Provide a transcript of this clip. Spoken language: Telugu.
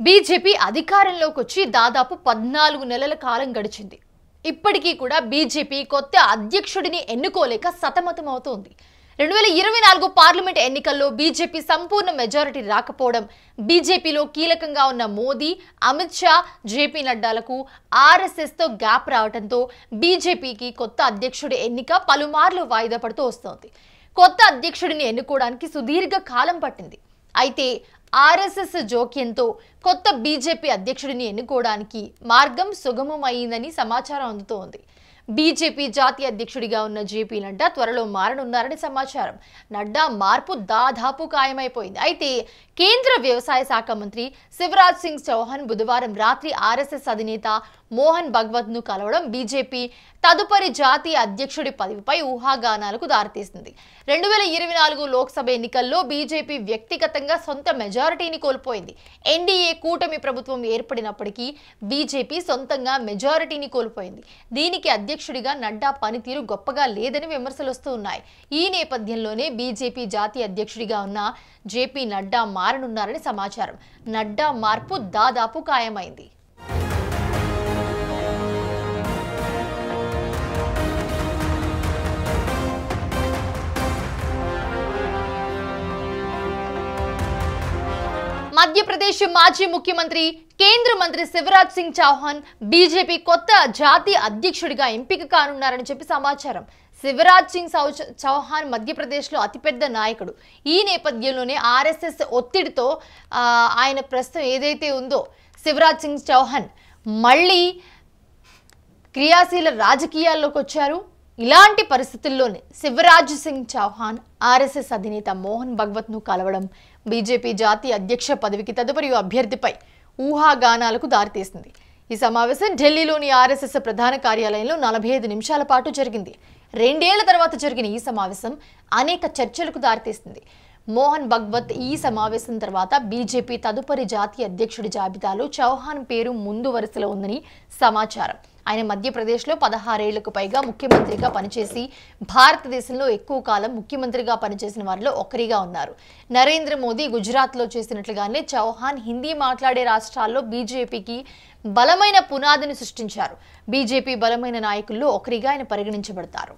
బీజేపీ అధికారంలోకి వచ్చి దాదాపు 14 నెలల కాలం గడిచింది. ఇప్పటికీ కూడా బీజేపీ కొత్త అధ్యక్షుడిని ఎన్నుకోలేక సతమతమవుతోంది. 2024 పార్లమెంట్ ఎన్నికల్లో బీజేపీ సంపూర్ణ మెజారిటీ రాకపోవడం, బీజేపీలో కీలకంగా ఉన్న మోదీ, అమిత్ షా, జేపీ నడ్డాలకు ఆర్ఎస్ఎస్తో గ్యాప్ రావడంతో బీజేపీకి కొత్త అధ్యక్షుడి ఎన్నిక పలుమార్లు వాయిదా పడుతూ వస్తోంది. కొత్త అధ్యక్షుడిని ఎన్నుకోవడానికి సుదీర్ఘ కాలం పట్టింది. అయితే ఆర్ఎస్ఎస్ జోక్యంతో కొత్త బీజేపీ అధ్యక్షుడిని ఎన్నుకోవడానికి మార్గం సుగమమైందని సమాచారం అందుతోంది. బీజేపీ జాతీయ అధ్యక్షుడిగా ఉన్న జేపీ నడ్డా త్వరలో మారనున్నారని సమాచారం. నడ్డా మార్పు దాదాపు ఖాయమైపోయింది. అయితే కేంద్ర వ్యవసాయ శాఖ మంత్రి శివరాజ్ సింగ్ చౌహాన్ బుధవారం రాత్రి ఆర్ఎస్ఎస్ అధినేత మోహన్ భగవత్ను కలవడం బీజేపీ తదుపరి జాతీయ అధ్యక్షుడి పదవిపై ఊహాగానాలకు దారితీసింది. 2024 లోక్సభ ఎన్నికల్లో బీజేపీ వ్యక్తిగతంగా సొంత మెజారిటీని కోల్పోయింది. ఎన్డీఏ కూటమి ప్రభుత్వం ఏర్పడినప్పటికీ బీజేపీ సొంతంగా మెజారిటీని కోల్పోయింది. దీనికి అధ్యక్షుడిగా నడ్డా పనితీరు గొప్పగా లేదని విమర్శలు వస్తూ ఉన్నాయి. ఈ నేపథ్యంలోనే బీజేపీ జాతీయ అధ్యక్షుడిగా ఉన్న జేపీ నడ్డా మారనున్నారని సమాచారం. నడ్డా మార్పు దాదాపు ఖాయమైంది. మధ్యప్రదేశ్ మాజీ ముఖ్యమంత్రి, కేంద్ర మంత్రి శివరాజ్ సింగ్ చౌహాన్ బీజేపీ కొత్త జాతీయ అధ్యక్షుడిగా ఎంపిక కానున్నారని చెప్పి సమాచారం. శివరాజ్ సింగ్ చౌహాన్ మధ్యప్రదేశ్లో అతిపెద్ద నాయకుడు. ఈ నేపథ్యంలోనే ఆర్ఎస్ఎస్ ఒత్తిడితో ఆయన ప్రస్తుతం ఏదైతే ఉందో శివరాజ్ సింగ్ చౌహాన్ మళ్ళీ క్రియాశీల రాజకీయాల్లోకి వచ్చారు. ఇలాంటి పరిస్థితుల్లోనే శివరాజ్ సింగ్ చౌహాన్ ఆర్ఎస్ఎస్ అధినేత మోహన్ భగవత్ను కలవడం బీజేపీ జాతీయ అధ్యక్ష పదవికి తదుపరి అభ్యర్థిపై ఊహాగానాలకు దారితీసింది. ఈ సమావేశం ఢిల్లీలోని ఆర్ఎస్ఎస్ ప్రధాన కార్యాలయంలో 45 నిమిషాల పాటు జరిగింది. 2 ఏళ్ల తర్వాత జరిగిన ఈ సమావేశం అనేక చర్చలకు దారితీసింది. మోహన్ భగవత్ ఈ సమావేశం తర్వాత బీజేపీ తదుపరి జాతీయ అధ్యక్షుడి జాబితాలో చౌహాన్ పేరు ముందు వరుసలో ఉందని సమాచారం. ఆయన మధ్యప్రదేశ్లో 16 ఏళ్లకు పైగా ముఖ్యమంత్రిగా పనిచేసి భారతదేశంలో ఎక్కువ కాలం ముఖ్యమంత్రిగా పనిచేసిన వారిలో ఒకరిగా ఉన్నారు. నరేంద్ర మోదీ గుజరాత్లో చేసినట్లుగానే చౌహాన్ హిందీ మాట్లాడే రాష్ట్రాల్లో బీజేపీకి బలమైన పునాదిని సృష్టించారు. బీజేపీ బలమైన నాయకుల్లో ఒకరిగా ఆయన పరిగణించబడతారు.